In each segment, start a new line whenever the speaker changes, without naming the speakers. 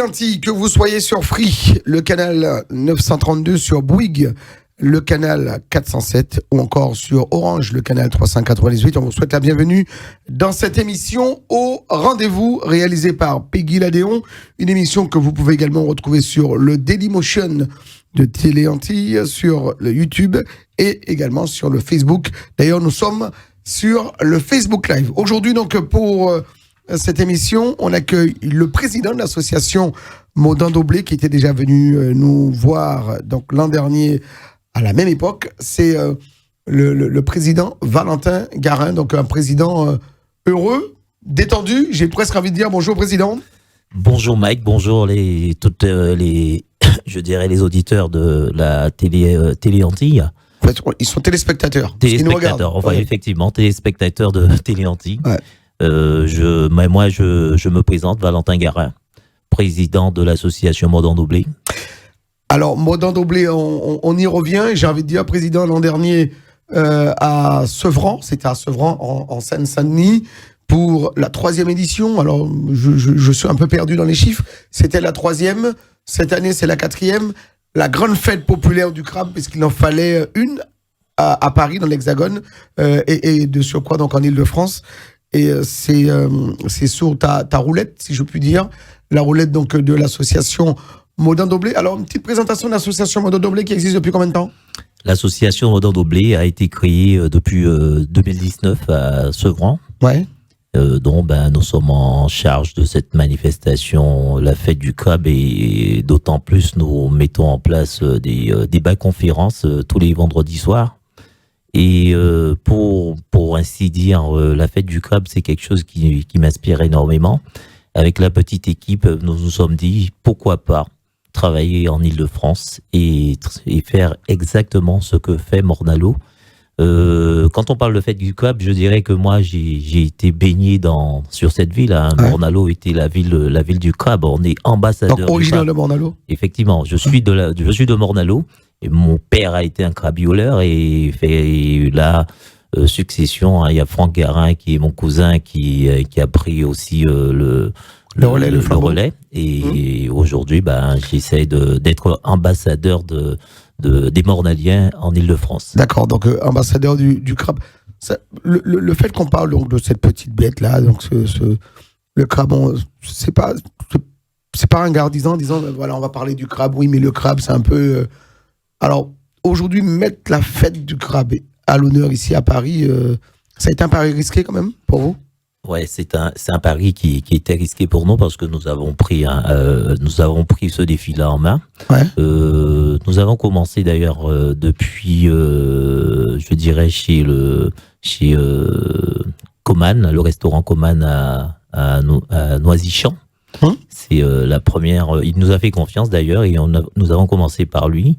Téléantilles, que vous soyez sur Free, le canal 932, sur Bouygues, le canal 407, ou encore sur Orange, le canal 398. On vous souhaite la bienvenue dans cette émission au rendez-vous, réalisée par Peggy Ladéon, une émission que vous pouvez également retrouver sur le Dailymotion de Téléantilles, sur le YouTube et également sur le Facebook. D'ailleurs, nous sommes sur le Facebook Live. Aujourd'hui, donc, pour cette émission, on accueille le président de l'association Modin Doblé, qui était déjà venu nous voir donc l'an dernier à la même époque. C'est le président Valentin Garin, donc un président heureux, détendu. J'ai presque envie de dire bonjour président.
Bonjour Mike, bonjour toutes les je dirais les auditeurs de la télé Antilles.
En fait, ils sont téléspectateurs.
Téléspectateurs, enfin ouais. Effectivement, téléspectateurs de Télé Antilles. Ouais. Je me présente, Valentin Garin, président de l'association Modin Doblé.
Alors, Modin Doblé, on y revient. J'ai envie de dire, président l'an dernier à Sevran, c'était à Sevran, en Seine-Saint-Denis, pour la 3e édition. Alors, je suis un peu perdu dans les chiffres. C'était la 3e. Cette année, c'est la 4e. La grande fête populaire du crabe, puisqu'il en fallait une à Paris, dans l'Hexagone, et de surcroît, donc en Ile-de-France. Et c'est sur ta roulette, si je puis dire, la roulette donc de l'association Modin Doblé. Alors, une petite présentation de l'association Modin Doblé qui existe depuis combien de temps ?
L'association Modin Doblé a été créée depuis 2019 à Sevran.
Ouais.
Dont nous sommes en charge de cette manifestation, la fête du crabe, et d'autant plus nous mettons en place des débats-conférences tous les vendredis soirs. Et pour ainsi dire, la fête du crabe, c'est quelque chose qui m'inspire énormément. Avec la petite équipe, nous nous sommes dit pourquoi pas travailler en Ile-de-France et faire exactement ce que fait Morne-à-l'Eau. Quand on parle de fête du crabe, je dirais que moi j'ai été baigné sur cette ville. Hein. Ouais. Morne-à-l'Eau était la ville du crabe. On est ambassadeur.
Donc originaire de Morne-à-l'Eau.
Effectivement, je suis de Morne-à-l'Eau. Et mon père a été un crabioleur et fait la succession. Hein. Il y a Franck Garin qui est mon cousin qui a pris aussi le relais. Et aujourd'hui, j'essaie d'être ambassadeur des Mornaliens en Ile-de-France.
D'accord, donc ambassadeur du crabe. Ça, le fait qu'on parle donc de cette petite bête là, donc le crabe, c'est pas un gardisant disant voilà, on va parler du crabe. Oui, mais le crabe c'est un peu. Alors aujourd'hui, mettre la fête du crabe à l'honneur ici à Paris, ça a été un pari risqué quand même pour vous?
Ouais, c'est un pari qui était risqué pour nous parce que nous avons pris ce défi-là en main.
Ouais.
Nous avons commencé d'ailleurs depuis, je dirais chez Coman, le restaurant Coman à Noisy-Champ. C'est la première. Il nous a fait confiance d'ailleurs et nous avons commencé par lui.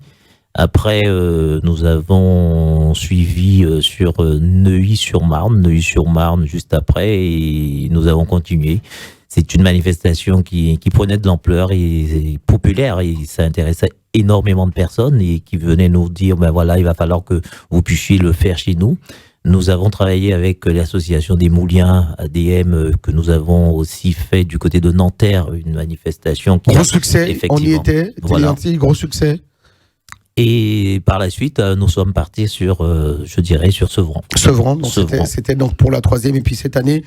Après, nous avons suivi sur Neuilly-sur-Marne juste après, et nous avons continué. C'est une manifestation qui prenait de l'ampleur et populaire, et ça intéressait énormément de personnes et qui venaient nous dire, voilà, il va falloir que vous puissiez le faire chez nous. Nous avons travaillé avec l'association des Mouliens ADM, que nous avons aussi fait du côté de Nanterre, une manifestation qui
gros succès, on y était, voilà. Gros succès.
Et par la suite, nous sommes partis sur Sevran.
Sevran, donc c'était donc pour la 3e. Et puis cette année,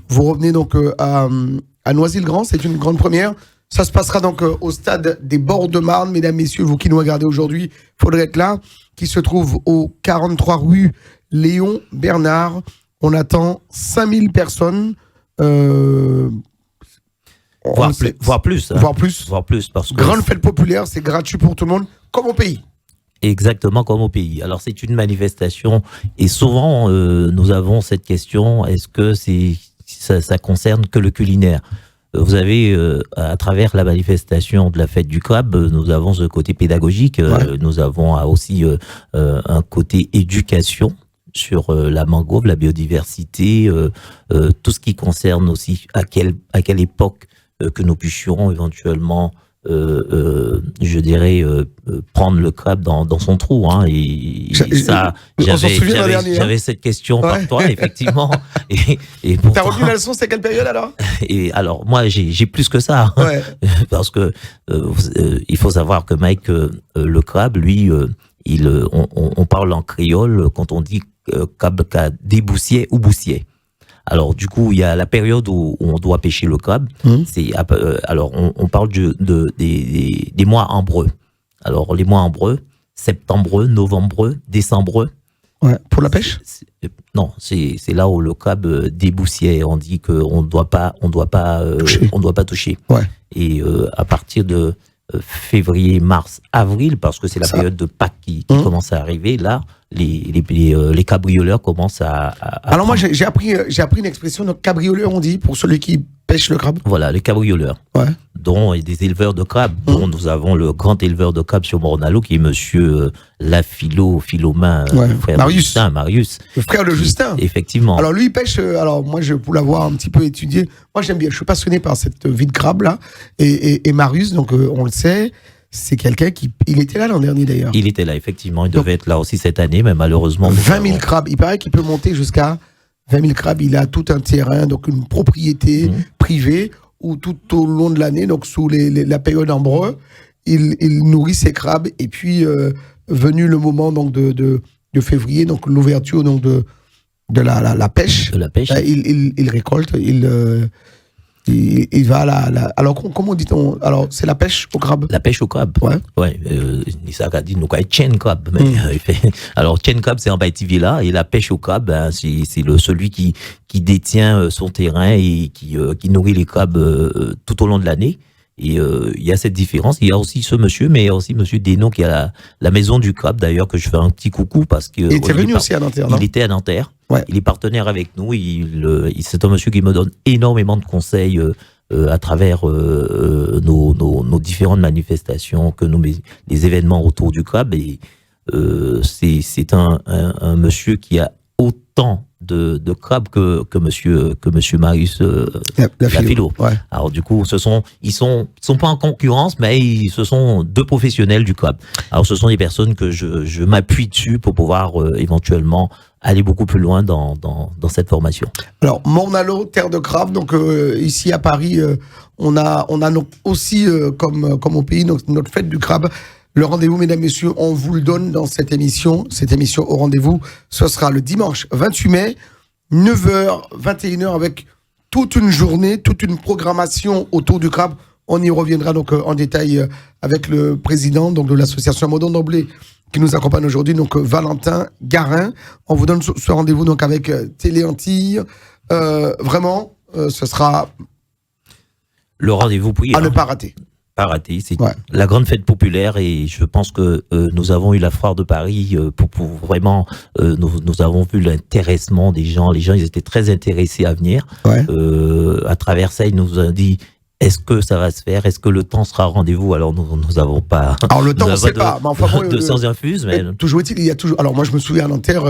vous revenez donc à Noisy-le-Grand. C'est une grande première. Ça se passera donc au stade des Bords de Marne. Mesdames, messieurs, vous qui nous regardez aujourd'hui, il faudrait être là, qui se trouve au 43 rue Léon Bernard. On attend 5000 personnes.
Voire plus. Parce que
grande fête populaire, c'est gratuit pour tout le monde, comme au pays.
Exactement comme au pays. Alors c'est une manifestation et souvent nous avons cette question, est-ce que ça concerne que le culinaire ? Vous avez à travers la manifestation de la fête du crabe, nous avons ce côté pédagogique, ouais. Nous avons aussi un côté éducation sur la mangrove, la biodiversité, tout ce qui concerne aussi à quelle époque que nous puissions éventuellement je dirais, prendre le crabe dans son trou. Hein, et ça, j'avais cette question par toi, effectivement. Et
t'as retenu la leçon, c'était quelle période alors?
Et alors, moi, j'ai plus que ça.
Ouais.
Parce que il faut savoir que Mike, le crabe, lui, on parle en créole quand on dit crabe des boussiers ou boussiers. Alors du coup, il y a la période où on doit pêcher le crabe. Alors on parle des mois ambreux. Alors les mois ambreux, septembreux, novembreux, décembreux.
Ouais. Pour la pêche?
Non, c'est là où le crabe déboussière. On dit qu'on ne doit pas toucher.
Ouais.
Et à partir de février, mars, avril, parce que c'est la période de Pâques qui commence à arriver, là, les cabrioleurs commencent à
alors moi, j'ai appris une expression, donc cabrioleur, on dit, pour celui qui pêche le crabe.
Voilà, les cabrioleurs.
Ouais.
Dont des éleveurs de crabes, dont nous avons le grand éleveur de crabes sur Morne-à-l'Eau, qui est monsieur Philomain, frère
Marius.
de Justin, Marius.
Le frère de Justin.
Effectivement.
Alors lui, il pêche, alors moi, pour l'avoir un petit peu étudié, moi j'aime bien, je suis passionné par cette vie de crabe là, et Marius, donc on le sait, c'est quelqu'un il était là l'an dernier d'ailleurs.
Il était là, effectivement, il devait être là aussi cette année, mais malheureusement...
20 000 crabes, il paraît qu'il peut monter jusqu'à 20 000 crabes, il a tout un terrain, donc une propriété privée, où tout au long de l'année, donc sous la période ambreux, il nourrit ses crabes, et puis venu le moment donc de février, donc l'ouverture donc de la pêche, il récolte, il va alors comment dit-on, alors c'est la pêche au crabe?
La pêche au crabe.
Ouais.
Nisaka dit nous chain crabe. Alors chain crabe c'est en Baïtivilla et la pêche au crabe c'est celui qui détient son terrain et qui nourrit les crabes tout au long de l'année. Et il y a cette différence. Il y a aussi ce monsieur, mais il y a aussi monsieur Denon qui a la maison du crabe d'ailleurs, que je fais un petit coucou parce que...
Il était venu aussi à Nanterre, non?
Il était à Nanterre.
Ouais.
Il est partenaire avec nous. C'est un monsieur qui me donne énormément de conseils à travers nos différentes manifestations, les événements autour du crabe. Et c'est un monsieur qui a autant de crabes que monsieur Marius la philo.
Ouais.
Alors du coup, ils sont pas en concurrence, mais ce sont deux professionnels du crabe. Alors ce sont des personnes que je m'appuie dessus pour pouvoir éventuellement aller beaucoup plus loin dans cette formation.
Alors Morne-à-l'Eau, terre de crabe, donc ici à Paris, on a aussi comme au pays notre fête du crabe. Le rendez-vous, mesdames, messieurs, on vous le donne dans cette émission au rendez-vous. Ce sera le dimanche 28 mai, 9h, 21h, avec toute une journée, toute une programmation autour du crabe. On y reviendra donc en détail avec le président donc, de l'association Modon d'Emblée qui nous accompagne aujourd'hui, donc Valentin Garin. On vous donne ce rendez-vous donc avec Télé Antilles. Vraiment, ce sera
le rendez-vous
à ne pas rater.
Pas raté, c'est la grande fête populaire et je pense que nous avons eu la foire de Paris pour vraiment nous avons vu l'intéressement des gens. Les gens ils étaient très intéressés à venir. À travers ça ils nous ont dit est-ce que ça va se faire, est-ce que le temps sera au rendez-vous? Alors nous n'avons pas.
Alors le temps on ne sait pas, mais enfin
bon, 200 infuses, mais
toujours est-il, il y a toujours. Alors moi je me souviens à Nanterre,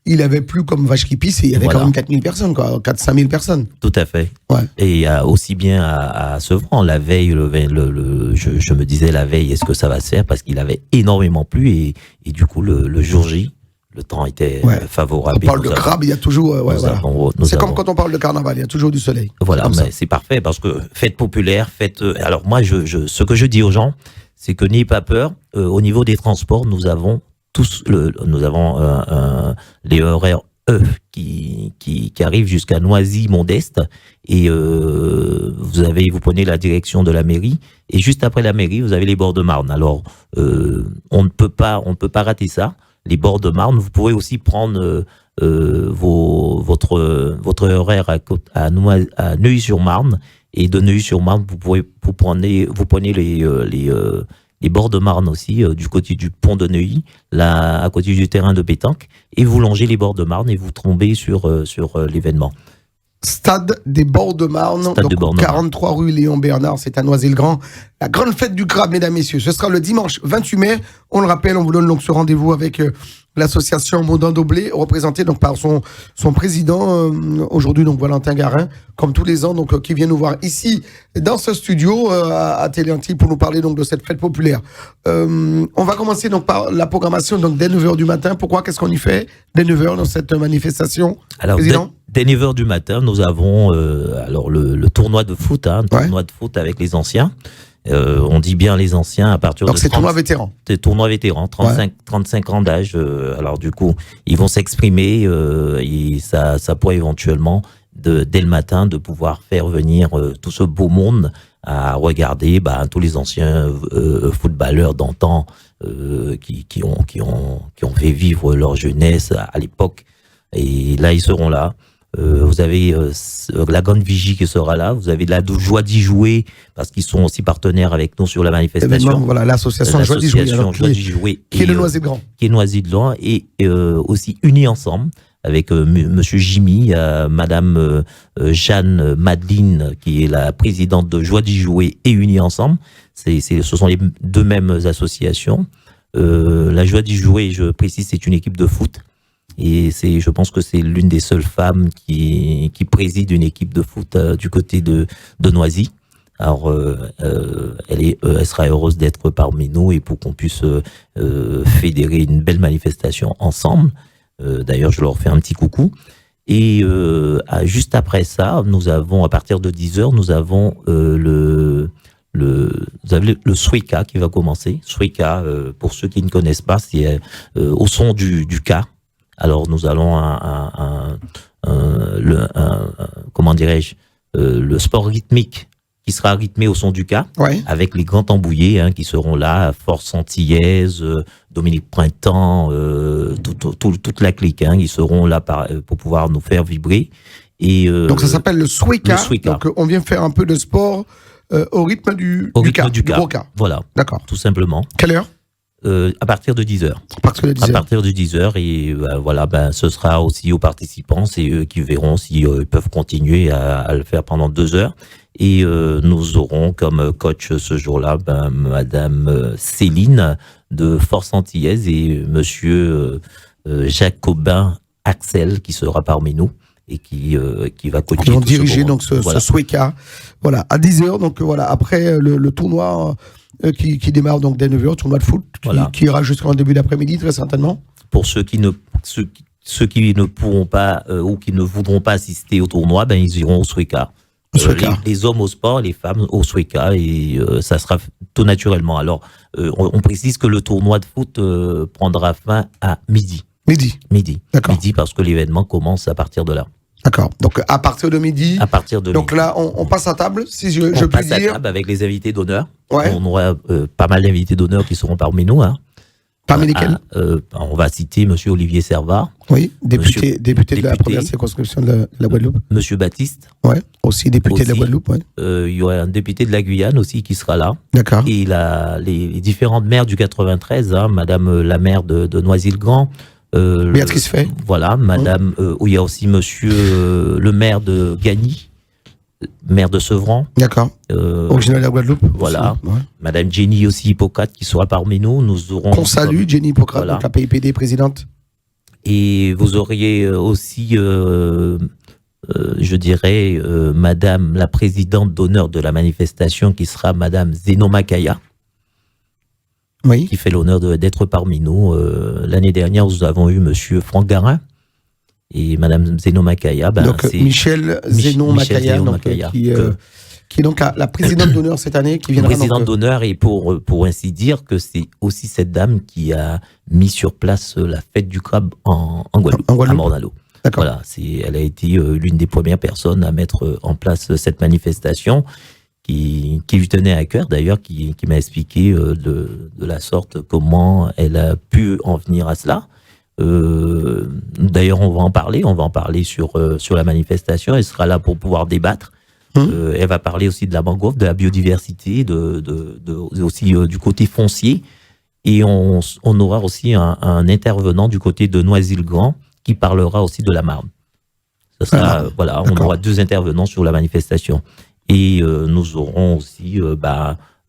il avait plus comme vache qui pisse et il y avait quand même 4000 personnes, quoi, 4-5 000 personnes.
Tout à fait.
Ouais.
Et aussi bien à Sevran, la veille, je me disais la veille, est-ce que ça va se faire? Parce qu'il avait énormément plu et du coup le jour J, le temps était favorable.
On parle de crabe, il y a toujours. C'est comme quand on parle de carnaval, il y a toujours du soleil.
Voilà, mais c'est parfait parce que fête populaire, alors moi, ce que je dis aux gens, c'est que n'ayez pas peur. Au niveau des transports, nous avons les horaires qui arrivent jusqu'à Noisy-Modeste et vous prenez la direction de la mairie et juste après la mairie, vous avez les bords de Marne. Alors on ne peut pas rater ça. Les bords de Marne, vous pouvez aussi prendre votre horaire à Neuilly-sur-Marne et de Neuilly-sur-Marne, vous prenez les bords de Marne aussi du côté du pont de Neuilly, là à côté du terrain de pétanque et vous longez les bords de Marne et vous tombez sur l'événement.
Stade des Bords-de-Marne,
Stade des
donc
Bords-de-Marne.
43 rue Léon Bernard, c'est à Noisy-le-Grand. La grande fête du crabe, mesdames, messieurs. Ce sera le dimanche 28 mai. On le rappelle, on vous donne donc ce rendez-vous avec l'association Mondin Doblé, représentée donc par son président, aujourd'hui donc Valentin Garin, comme tous les ans, donc qui vient nous voir ici dans ce studio à Téléantilles pour nous parler donc de cette fête populaire. On va commencer donc par la programmation donc dès 9h du matin. Pourquoi? Qu'est-ce qu'on y fait dès 9h dans cette manifestation?
Alors,
président?
dès 9h du matin, nous avons alors le tournoi de foot, tournoi de foot avec les anciens. On dit bien les anciens à partir
donc
de
c'est tournoi vétéran.
C'est tournoi vétéran, 35 ans d'âge. Alors du coup, ils vont s'exprimer et ça pourrait éventuellement, dès le matin, de pouvoir faire venir tout ce beau monde à regarder tous les anciens footballeurs d'antan qui ont fait vivre leur jeunesse à l'époque. Et là, ils seront là. Vous avez la grande vigie qui sera là. Vous avez la joie d'y jouer parce qu'ils sont aussi partenaires avec nous sur la manifestation.
Voilà, l'association Joie d'y jouer, qui est le Noisy-le-Grand.
Qui est Noisy-le-Grand et aussi unis ensemble avec Monsieur Jimmy, Madame Jeanne Madeline qui est la présidente de Joie d'y jouer et unis ensemble. Ce sont les deux mêmes associations. La Joie d'y jouer, je précise, c'est une équipe de foot. Et je pense que c'est l'une des seules femmes qui préside une équipe de foot du côté de Noisy. Alors, elle sera heureuse d'être parmi nous et pour qu'on puisse fédérer une belle manifestation ensemble. D'ailleurs, je leur fais un petit coucou. Et juste après ça, nous avons, à partir de 10h, nous avons vous avez le Swika qui va commencer. Swika, pour ceux qui ne connaissent pas, c'est au son du K. Alors nous allons comment dirais-je, le sport rythmique qui sera rythmé au son du K, avec les grands tambouillés qui seront là, Force Antillaise, Dominique Printemps, toute la clique, ils seront là pour pouvoir nous faire vibrer. Et donc
ça s'appelle le Swika. Donc on vient faire un peu de sport au rythme du gros K.
Voilà. D'accord. Tout simplement.
Quelle heure?
À partir de 10h.
À
partir de 10h. Et ce sera aussi aux participants. C'est eux qui verront s'ils peuvent continuer à le faire pendant 2 heures. Et nous aurons comme coach ce jour-là Madame Céline de Force Antillaise et Monsieur Jacobin Axel qui sera parmi nous et qui va coacher.
Ils vont diriger donc ce Swika. Voilà, à 10h. Donc voilà, après le tournoi qui démarre donc dès 9h, tournoi de foot, qui ira jusqu'en début d'après-midi, très certainement.
Pour ceux qui ne pourront pas ou qui ne voudront pas assister au tournoi, ils iront au Swika. Les hommes au sport, les femmes au Swika, et ça sera tout naturellement. Alors, on précise que le tournoi de foot prendra fin à midi. Midi.
D'accord.
Midi, parce que l'événement commence à partir de là.
D'accord. Donc, à partir de midi. Donc là, on passe à table, si je puis dire.
On passe à table avec les invités d'honneur.
Ouais.
On aura pas mal d'invités d'honneur qui seront parmi nous.
Parmi lesquels
on va citer Monsieur Olivier Servat.
Oui, député de la première circonscription de la Guadeloupe.
Monsieur Baptiste.
Ouais, aussi député de la Guadeloupe. Ouais.
Il y aura un député de la Guyane aussi qui sera là.
D'accord.
Et les différentes maires du 93, Madame la maire de Noisy-le-Grand.
Béatrice Fay.
Voilà, Madame. Où il y a aussi Monsieur le maire de Gagny. Maire de Sevran.
D'accord. Originaire de la Guadeloupe.
Voilà. Ouais. Madame Jenny aussi Hippocrate qui sera parmi nous. Nous aurons.
Qu'on salue, Jenny Hippocrate, donc la PIPD présidente.
Et vous auriez aussi, je dirais, Madame la présidente d'honneur de la manifestation qui sera Madame Zeno Makaya.
Oui.
Qui fait l'honneur d'être parmi nous. L'année dernière, nous avons eu Monsieur Franck Garin. Et Madame Zeno Makaya,
donc Michel Zeno Makaya, qui est donc la présidente d'honneur cette année, qui viendra.
Présidente d'honneur, et pour ainsi dire que c'est aussi cette dame qui a mis sur place la fête du crabe en Guadeloupe, à Morne-à-l'Eau. Voilà, elle a été l'une des premières personnes à mettre en place cette manifestation qui lui tenait à cœur, d'ailleurs, qui m'a expliqué de la sorte comment elle a pu en venir à cela. D'ailleurs, on va en parler sur la manifestation. Elle sera là pour pouvoir débattre. Elle va parler aussi de la mangrove, de la biodiversité, aussi du côté foncier. Et on aura aussi un intervenant du côté de Noisy-le-Grand qui parlera aussi de la Marne. Ça sera, voilà, on aura 2 intervenants sur la manifestation. Et nous aurons aussi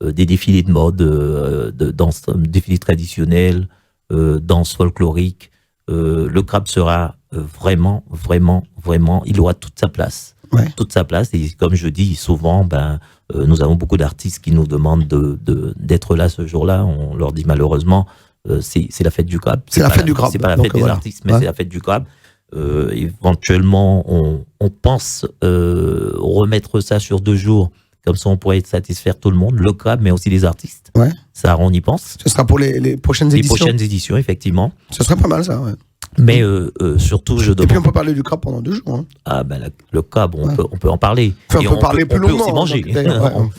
des défilés de mode, de danse, défilés traditionnels, danse folklorique. Le crabe sera vraiment, il aura toute sa place.
Ouais.
Toute sa place. Et comme je dis souvent, nous avons beaucoup d'artistes qui nous demandent d'être là ce jour-là. On leur dit malheureusement, c'est la fête du crabe.
C'est la fête du crabe.
C'est pas la fête des artistes, mais c'est la fête du crabe. Éventuellement, on pense remettre ça sur 2 jours. Comme ça, on pourrait satisfaire tout le monde, le crabe, mais aussi les artistes.
Ouais.
Ça, on y pense.
Ce sera pour les prochaines
Les
éditions.
prochaines éditions, effectivement.
Ce serait pas mal, ça, ouais.
Mais surtout, je demande...
Et puis, on peut parler du crabe pendant 2 jours. Hein.
Ah, le crabe, on peut en parler.
Enfin, on peut parler plus longuement.
On peut aussi manger.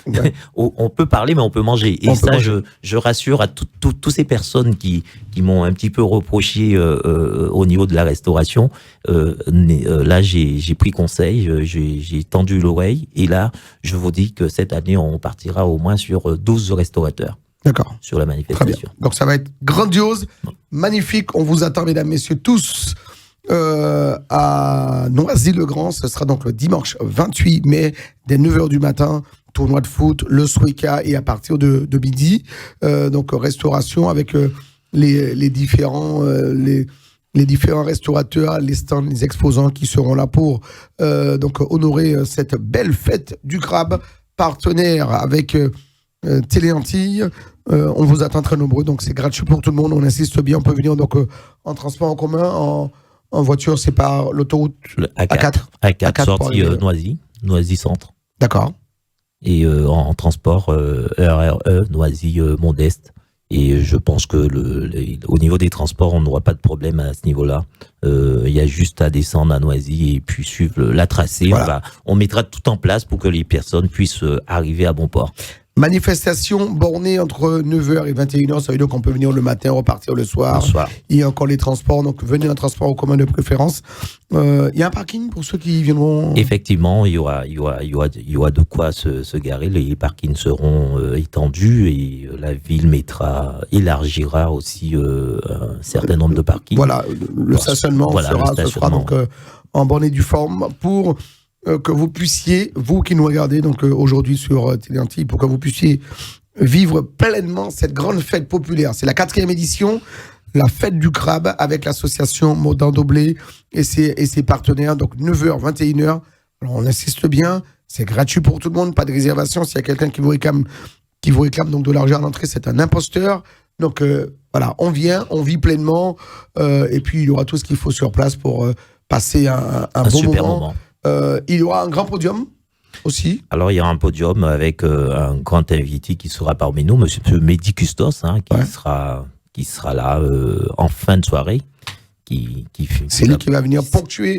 Donc,
On peut parler, mais on peut manger. Et ça, je rassure à toutes ces personnes qui m'ont un petit peu reproché au niveau de la restauration. Là, j'ai pris conseil, j'ai tendu l'oreille. Et là, je vous dis que cette année, on partira au moins sur 12 restaurateurs.
D'accord.
Sur la manifestation.
Donc ça va être grandiose, magnifique. On vous attend, mesdames, messieurs, tous à Noisy-le-Grand. Ce sera donc le dimanche 28 mai, dès 9h du matin. Tournoi de foot, le Swika, et à partir de midi. Donc restauration avec les différents restaurateurs, les stands, les exposants qui seront là pour donc honorer cette belle fête du crabe, partenaire avec Télé Antilles. On vous attend très nombreux, donc c'est gratuit pour tout le monde. On insiste bien, on peut venir donc en transport en commun, en voiture, c'est par l'autoroute A4.
A4 sortie Noisy Centre.
D'accord.
Et en transport RRE, Noisy Modeste. Et je pense que au niveau des transports, on n'aura pas de problème à ce niveau-là. Il y a juste à descendre à Noisy et puis suivre la tracée.
Voilà.
On mettra tout en place pour que les personnes puissent arriver à bon port.
Manifestation bornée entre 9h et 21h, ça veut dire qu'on peut venir le matin, repartir le soir. Il y a encore les transports, donc venez en transport en commun de préférence. Il y a un parking pour ceux qui viendront.
Effectivement, il y aura de quoi se garer. Les parkings seront étendus et la ville élargira aussi un certain nombre de parkings.
Voilà, le stationnement sera donc en borne et due forme pour que vous puissiez, vous qui nous regardez donc aujourd'hui sur Télé Antilles, pour que vous puissiez vivre pleinement cette grande fête populaire. C'est la 4e édition, la fête du crabe, avec l'association Modin Doblé et ses partenaires, donc 9h, 21h. Alors on insiste bien, c'est gratuit pour tout le monde, pas de réservation. S'il y a quelqu'un qui vous réclame donc de l'argent à l'entrée, c'est un imposteur. Donc voilà, on vient, on vit pleinement, et puis il y aura tout ce qu'il faut sur place pour passer un bon moment. Il y aura un grand podium aussi.
Alors, il y aura un podium avec un grand invité qui sera parmi nous, monsieur Mehdi Custos, qui sera là en fin de soirée.
C'est lui qui va venir ponctuer,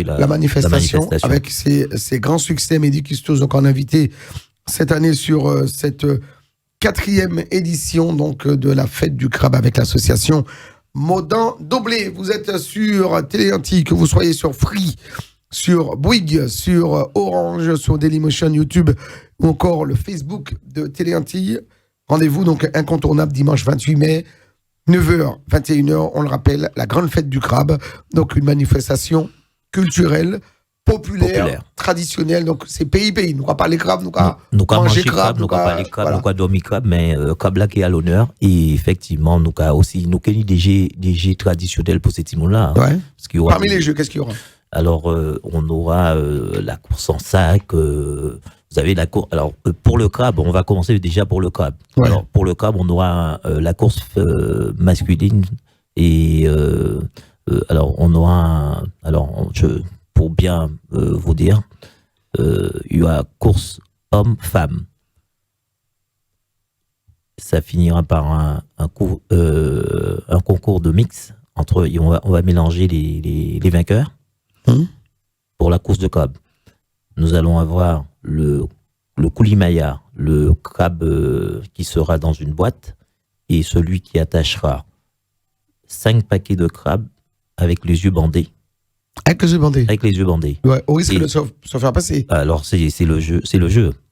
la manifestation avec ses grands succès. Mehdi Custos, donc en invité cette année sur cette 4e édition donc, de la fête du crabe avec l'association Modin Doblé. Vous êtes sur Télé Antilles, que vous soyez sur Free, sur Bouygues, sur Orange, sur Dailymotion, YouTube ou encore le Facebook de Télé Antilles. Rendez-vous donc incontournable dimanche 28 mai, 9h, 21h, on le rappelle, la grande fête du crabe. Donc une manifestation culturelle, populaire. Traditionnelle. Donc c'est pays. Nous ne pas les crabes, nous ne manger crabe,
nous ne pas les crabes, nous ne dormir crabe, mais crabe là qui est à l'honneur. Et effectivement, nous avons aussi des jeux traditionnels pour ces timons-là.
Ouais. Parmi les jeux, qu'est-ce qu'il y aura?
Alors, on aura la course en sac. Vous avez la course. Alors, pour le crabe, on va commencer déjà pour le crabe. Ouais. Alors, pour le crabe, on aura la course masculine. Et alors, on aura. Pour bien vous dire, il y aura course homme-femme. Ça finira par un concours de mix. On va mélanger les vainqueurs. Pour la course de crabe, nous allons avoir le coulimaillard, le crabe qui sera dans une boîte, et celui qui attachera 5 paquets de crabes avec les yeux bandés.
Avec les yeux bandés.
Avec les yeux bandés.
Ouais, au risque de se faire passer.
Alors c'est le jeu.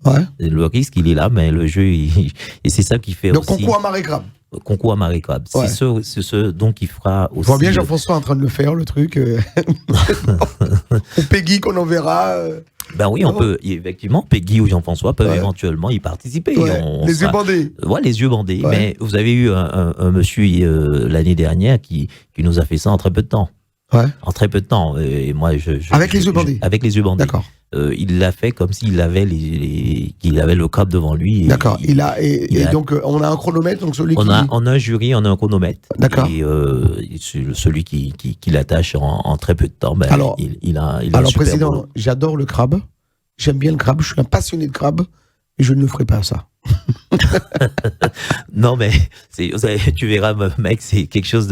Ouais.
Le risque il est là, mais le jeu et c'est ça qui fait
donc,
aussi.
Donc concours à marée crabe.
concours à marée crabe.
Ouais.
C'est ce donc il fera aussi.
Je vois bien Jean-François en train de le faire, le truc. Ou Peggy qu'on enverra.
Ben oui, on peut, effectivement, Peggy ou Jean-François peuvent éventuellement y participer.
Ouais, les yeux bandés.
Ouais, les yeux bandés.
Ouais.
Mais vous avez eu un monsieur l'année dernière qui nous a fait ça en très peu de temps.
Ouais.
En très peu de temps. Et moi,
avec les yeux bandés.
Avec les yeux bandés.
D'accord.
Il l'a fait comme s'il avait qu'il avait le crabe devant lui.
D'accord. Donc on a un chronomètre, donc celui
on a un jury, on a un chronomètre.
D'accord.
Et celui qui l'attache en très peu de temps, ben,
alors,
il a
alors président, j'adore le crabe. J'aime bien le crabe. Je suis un passionné de crabe. Et je ne ferai pas ça.
Non, mais tu verras, mec, c'est quelque chose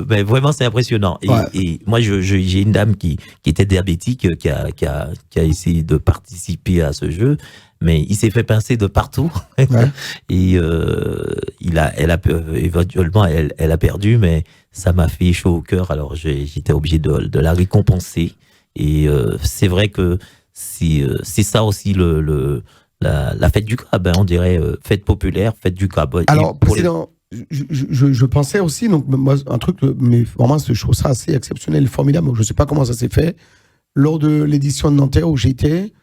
mais vraiment, c'est impressionnant. Et moi, j'ai une dame qui était diabétique, qui a essayé de participer à ce jeu, mais il s'est fait pincer de partout. Ouais. Et éventuellement, elle a perdu, mais ça m'a fait chaud au cœur. Alors, j'étais obligé de la récompenser. Et c'est vrai que c'est ça aussi la fête du crabe, hein, on dirait fête populaire, fête du crabe.
Alors, président, je pensais aussi, donc moi, un truc, mais vraiment, je trouve ça assez exceptionnel, formidable. Je ne sais pas comment ça s'est fait. Lors de l'édition de Nanterre où j'étais,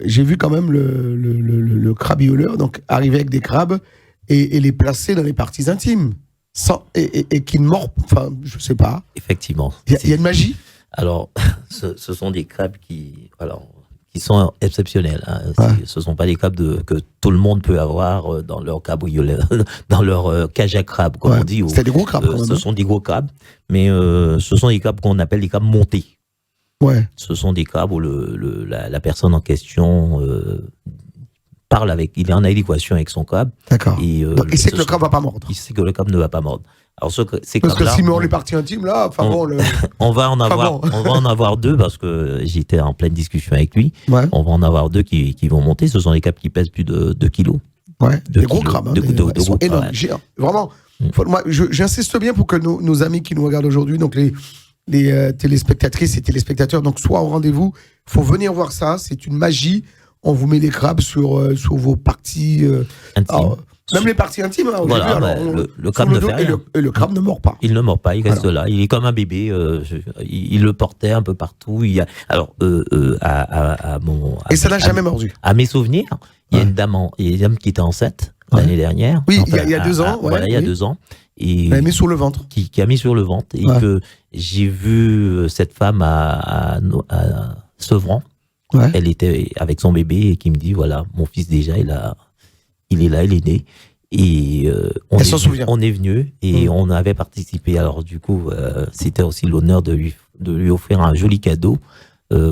j'ai vu quand même le crabioleur donc arriver avec des crabes et les placer dans les parties intimes, et qui ne mordent, enfin, je ne sais pas.
Effectivement.
Il y a une magie.
Alors, ce sont des crabes qui sont exceptionnels. Hein. Ouais. Ce ne sont pas des crabes que tout le monde peut avoir dans leur cabriolet, dans leur cage à crabes, comme on dit.
C'est des gros crabes.
Ce sont des gros crabes, mais ce sont des crabes qu'on appelle des crabes montés.
Ouais.
Ce sont des crabes où la personne en question parle il est en adéquation avec son crabe.
D'accord. Donc il sait que le crabe ne va pas mordre.
Il sait que le crabe ne va pas mordre. Alors,
parce que si on les parties intimes là, enfin bon,
on va en avoir deux parce que j'étais en pleine discussion avec lui. Ouais. On va en avoir deux qui vont monter. Ce sont des crabes qui pèsent plus de 2 kilos.
Ouais. Des gros crabes. Hein, ils sont énormes. Vraiment. Moi, j'insiste bien pour que nos amis qui nous regardent aujourd'hui, donc les téléspectatrices et téléspectateurs, donc soient au rendez-vous. Il faut venir voir ça. C'est une magie. On vous met les crabes sur vos parties intimes. Même les parties intimes, hein,
voilà, le crabe ne fait rien.
Et le crabe ne mord pas.
Il ne mord pas, il reste là. Il est comme un bébé. Il le portait un peu partout. Et
ça n'a jamais mordu.
À mes souvenirs, il y a une dame qui était enceinte l'année dernière.
Oui, il y a 2 ans.
Voilà, il y a 2 ans. Et
elle a mis sur le ventre.
Qui a mis sur le ventre. Et que j'ai vu cette femme à Sevran. Ouais. Elle était avec son bébé et qui me dit, voilà, mon fils déjà, il est là, il est né. Et on est venu et on avait participé. Alors du coup, c'était aussi l'honneur de lui offrir un joli cadeau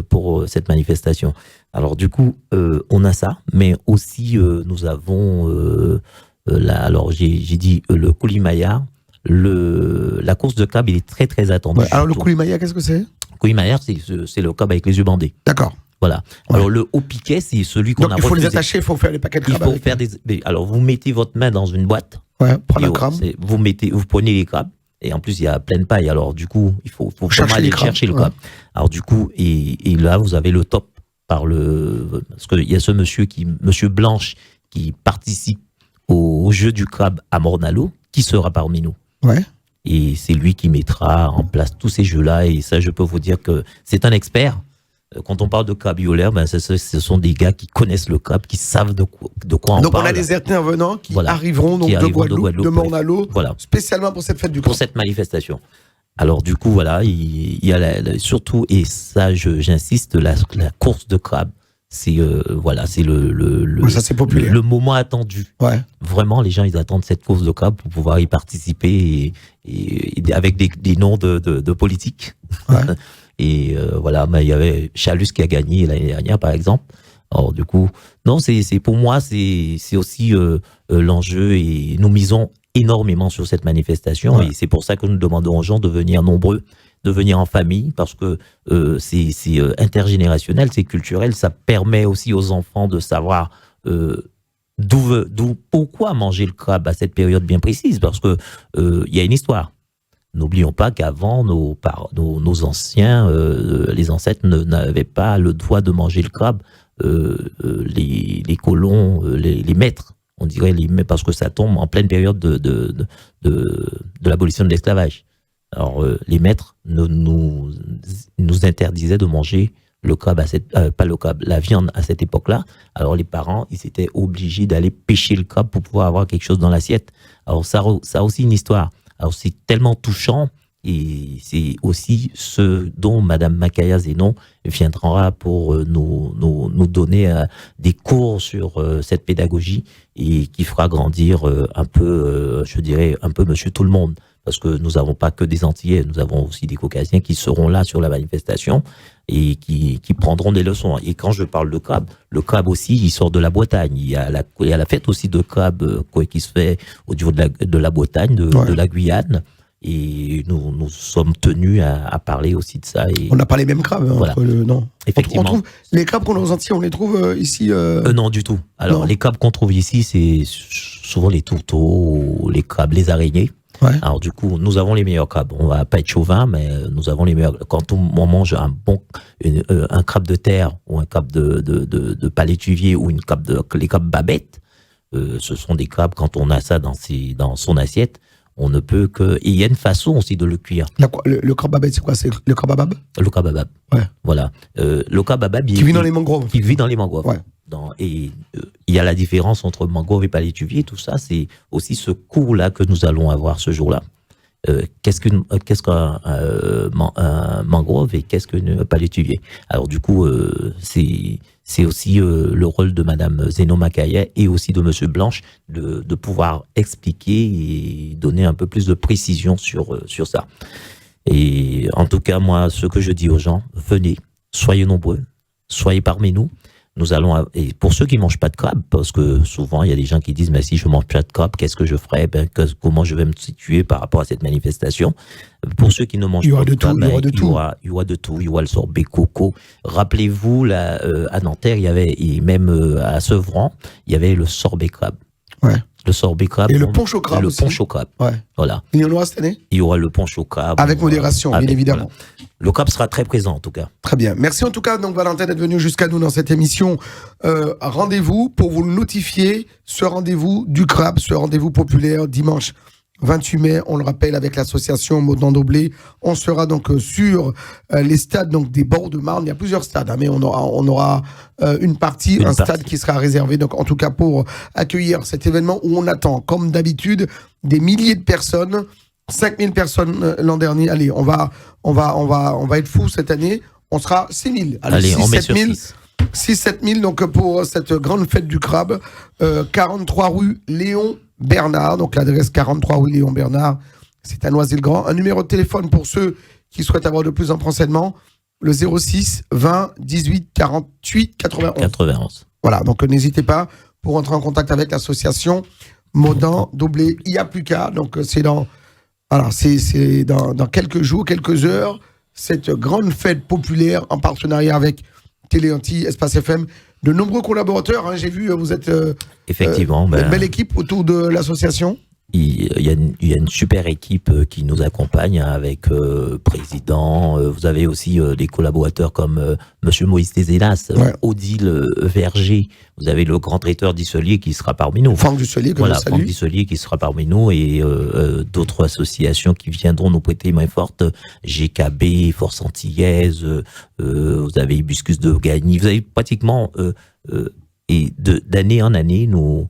pour cette manifestation. Alors du coup, on a ça, mais aussi nous avons alors j'ai dit le Koulimaïa, la course de crabe, il est très très attendu.
Ouais, alors le Koulimaïa, qu'est-ce que c'est?
Le Koulimaïa, c'est le crabe avec les yeux bandés.
D'accord.
Voilà. Ouais. Alors, le haut piquet, c'est celui qu'on a refusé.
Donc, il faut les attacher, il faut faire les paquets de crabes.
Alors, vous mettez votre main dans une boîte.
Ouais, prenez un crabe.
Vous prenez les crabes. Et en plus, il y a plein de paille. Alors, du coup, il faut vraiment aller chercher le crabe. Alors, du coup, et là, vous avez le top parce qu'il y a ce monsieur Blanche, qui participe au jeu du crabe à Morne-à-l'eau, qui sera parmi nous.
Ouais.
Et c'est lui qui mettra en place tous ces jeux-là. Et ça, je peux vous dire que c'est un expert. Quand on parle de crabiolaire, ce sont des gars qui connaissent le crabe, qui savent de quoi on parle.
Donc on a des intervenants qui arriveront de Guadeloupe, de Morne-à-l'eau, spécialement pour cette fête du crabe.
Pour cette manifestation. Alors du coup, voilà, il y a surtout, et ça j'insiste, la course de crabe. C'est c'est le moment attendu. Ouais. Vraiment, les gens ils attendent cette course de crabe pour pouvoir y participer et avec des noms de politiques. Ouais. Et voilà, il y avait Chalus qui a gagné l'année dernière, par exemple. Alors du coup, non, pour moi, c'est aussi l'enjeu, et nous misons énormément sur cette manifestation. Ouais. Et c'est pour ça que nous demandons aux gens de venir nombreux, de venir en famille, parce que c'est intergénérationnel, c'est culturel. Ça permet aussi aux enfants de savoir pourquoi manger le crabe à cette période bien précise, parce que il y a une histoire. N'oublions pas qu'avant, nos anciens, les ancêtres n'avaient pas le droit de manger le crabe. Les colons, les maîtres On dirait parce que ça tombe en pleine période de l'abolition de l'esclavage. Alors, les maîtres nous interdisaient de manger le crabe pas le crabe, la viande à cette époque-là. Alors, les parents, ils étaient obligés d'aller pêcher le crabe pour pouvoir avoir quelque chose dans l'assiette. Alors, ça a aussi une histoire. Alors, c'est tellement touchant. Et c'est aussi ce dont Madame Makaya Zenon viendra pour nous donner des cours sur cette pédagogie et qui fera grandir un peu, je dirais, un peu Monsieur Tout le Monde. Parce que nous n'avons pas que des Antillais, nous avons aussi des Caucasiens qui seront là sur la manifestation et qui prendront des leçons. Et quand je parle de crabe, le crabe aussi, il sort de la Bretagne. Il y a la fête aussi de crabe qui se fait au niveau de la Bretagne, de la Guyane. Et nous sommes tenus à parler aussi de ça. Et
on n'a pas les mêmes crabes.
Voilà.
Non.
Effectivement.
On trouve, les crabes qu'on a aux Antilles, on les trouve ici
Non, du tout. Alors,
non.
Les crabes qu'on trouve ici, c'est souvent les tourteaux, les crabes, les araignées.
Ouais.
Alors, du coup, nous avons les meilleurs crabes. On va pas être chauvin, mais nous avons les meilleurs. Quand on mange un crabe de terre ou un crabe de palétuvier ou les crabes babettes, ce sont des crabes, quand on a ça dans son assiette, on ne peut que... Et il y a une façon aussi de le cuire.
Le crabe babette, c'est quoi? C'est le crabe babab?
Le crabe babab.
Ouais.
Voilà. Le crabe babab...
Qui vit dans les mangroves.
Qui vit dans les mangroves.
Ouais.
Il y a la différence entre mangrove et palétuvier, tout ça, c'est aussi ce cours-là que nous allons avoir ce jour-là. Qu'est-ce qu'un mangrove et qu'est-ce qu'un palétuvier? Alors du coup, c'est aussi le rôle de Madame Zenon Makaya et aussi de Monsieur Blanche de pouvoir expliquer et donner un peu plus de précision sur ça. Et en tout cas, moi, ce que je dis aux gens, venez, soyez nombreux, soyez parmi nous. Nous allons, et pour ceux qui mangent pas de crabe, parce que souvent il y a des gens qui disent mais si je mange pas de crabe, qu'est-ce que je ferais? Comment je vais me situer par rapport à cette manifestation? Pour ceux qui ne mangent pas de crabe, il y aura de tout. Il y aura le sorbet coco. Rappelez-vous là, à Nanterre, il y avait, et même à Sevran, il y avait le sorbet crabe.
Ouais.
Le sorbet crabe.
Et le punch au crabe.
Le punch au crabe.
Ouais.
Voilà.
Il y en aura cette année?
Il y aura le punch au crabe.
Avec modération, bien évidemment.
Voilà. Le crabe sera très présent en tout cas.
Très bien. Merci en tout cas, donc Valentin, d'être venu jusqu'à nous dans cette émission. Rendez-vous pour vous le notifier, ce rendez-vous du crabe, ce rendez-vous populaire dimanche 28 mai, on le rappelle, avec l'association Maudan Doblé. On sera donc sur les stades donc des bords de Marne. Il y a plusieurs stades, hein, mais on aura un parti stade qui sera réservé, donc en tout cas pour accueillir cet événement où on attend, comme d'habitude, des milliers de personnes. 5000 personnes l'an dernier. Allez, on va être fou cette année. On sera 6000.
Allez, 6, on met 7000.
6-7 000 donc pour cette grande fête du crabe. 43 rue Léon Bernard. Donc l'adresse 43 rue Léon Bernard. C'est à Noisy-le-Grand. Un numéro de téléphone pour ceux qui souhaitent avoir de plus de renseignements. Le 06 20 18 48 91. Voilà, donc n'hésitez pas pour entrer en contact avec l'association Maudan Doblé. Il n'y a plus qu'à. Donc c'est dans quelques jours, quelques heures, cette grande fête populaire en partenariat avec Télé Antilles, Espace FM. De nombreux collaborateurs, hein, j'ai vu, vous êtes
effectivement
une belle équipe autour de l'association.
Il y a une super équipe qui nous accompagne avec président. Vous avez aussi des collaborateurs comme Monsieur Moïse Tézélas,
ouais.
Odile Verger. Vous avez le grand traiteur d'Isselier qui sera parmi nous.
Franck Dusselier, que je salue.
Franck Dusselier qui sera parmi nous et d'autres associations qui viendront nous prêter main forte. GKB, Force Antillaise, vous avez Hibiscus de Gagny. Vous avez pratiquement et d'année en année nous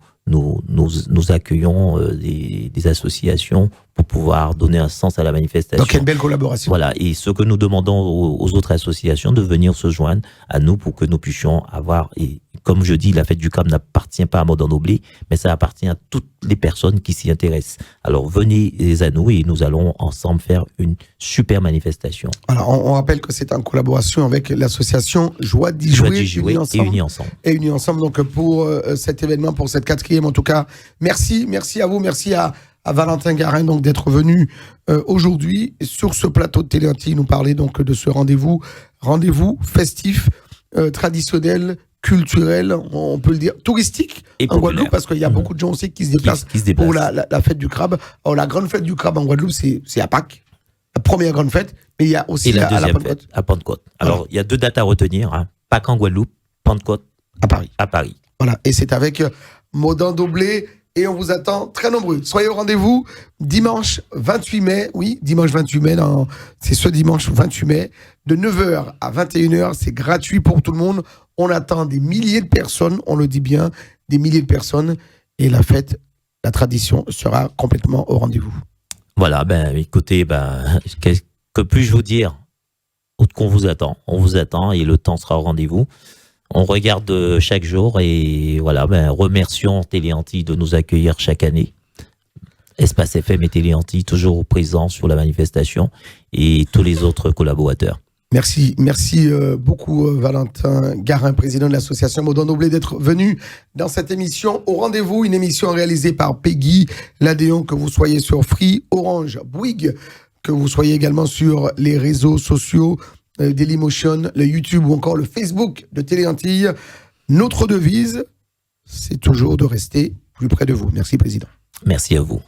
accueillons des associations pour pouvoir donner un sens à la manifestation.
Donc, il y a une belle collaboration.
Voilà. Et ce que nous demandons aux autres associations, de venir se joindre à nous pour que nous puissions avoir, et comme je dis, la fête du crabe n'appartient pas à Maudan Doblé, mais ça appartient à toutes les personnes qui s'y intéressent. Alors, venez à nous et nous allons ensemble faire une super manifestation.
Alors, on rappelle que c'est en collaboration avec l'association Joie d'y jouer
et Unis Ensemble.
Et Unis Ensemble, donc, pour cet événement, pour cette 4e, en tout cas. Merci à vous, merci à Valentin Garin donc d'être venu aujourd'hui sur ce plateau de Télé Antilles nous parler donc de ce rendez-vous festif, traditionnel, culturel, on peut le dire, touristique et en Guadeloupe, parce qu'il y a beaucoup de gens aussi qui se déplacent pour la fête du crabe. Alors la grande fête du crabe en Guadeloupe, c'est à Pâques, la première grande fête, mais il y a aussi
la deuxième fête à Pentecôte. Alors il y a 2 dates à retenir, hein. Pâques en Guadeloupe, Pentecôte
à Paris.
À Paris.
Voilà, et c'est avec Modin Doblé, et on vous attend très nombreux. Soyez au rendez-vous dimanche 28 mai, oui, dimanche 28 mai, c'est ce dimanche 28 mai, de 9h à 21h, c'est gratuit pour tout le monde. On attend des milliers de personnes, on le dit bien, des milliers de personnes, et la fête, la tradition sera complètement au rendez-vous.
Voilà, écoutez, que puis-je vous dire? Autre qu'on vous attend, on vous attend et le temps sera au rendez-vous. On regarde chaque jour et voilà, remercions Téléantilles de nous accueillir chaque année. Espace FM et Téléantilles toujours présents sur la manifestation et tous les autres collaborateurs.
Merci beaucoup Valentin Garin, président de l'association Modin Doblé, d'être venu dans cette émission Au Rendez-vous, une émission réalisée par Peggy Ladéon, que vous soyez sur Free, Orange, Bouygues, que vous soyez également sur les réseaux sociaux Dailymotion, le YouTube ou encore le Facebook de Téléantilles. Notre devise, c'est toujours de rester plus près de vous. Merci, Président.
Merci à vous.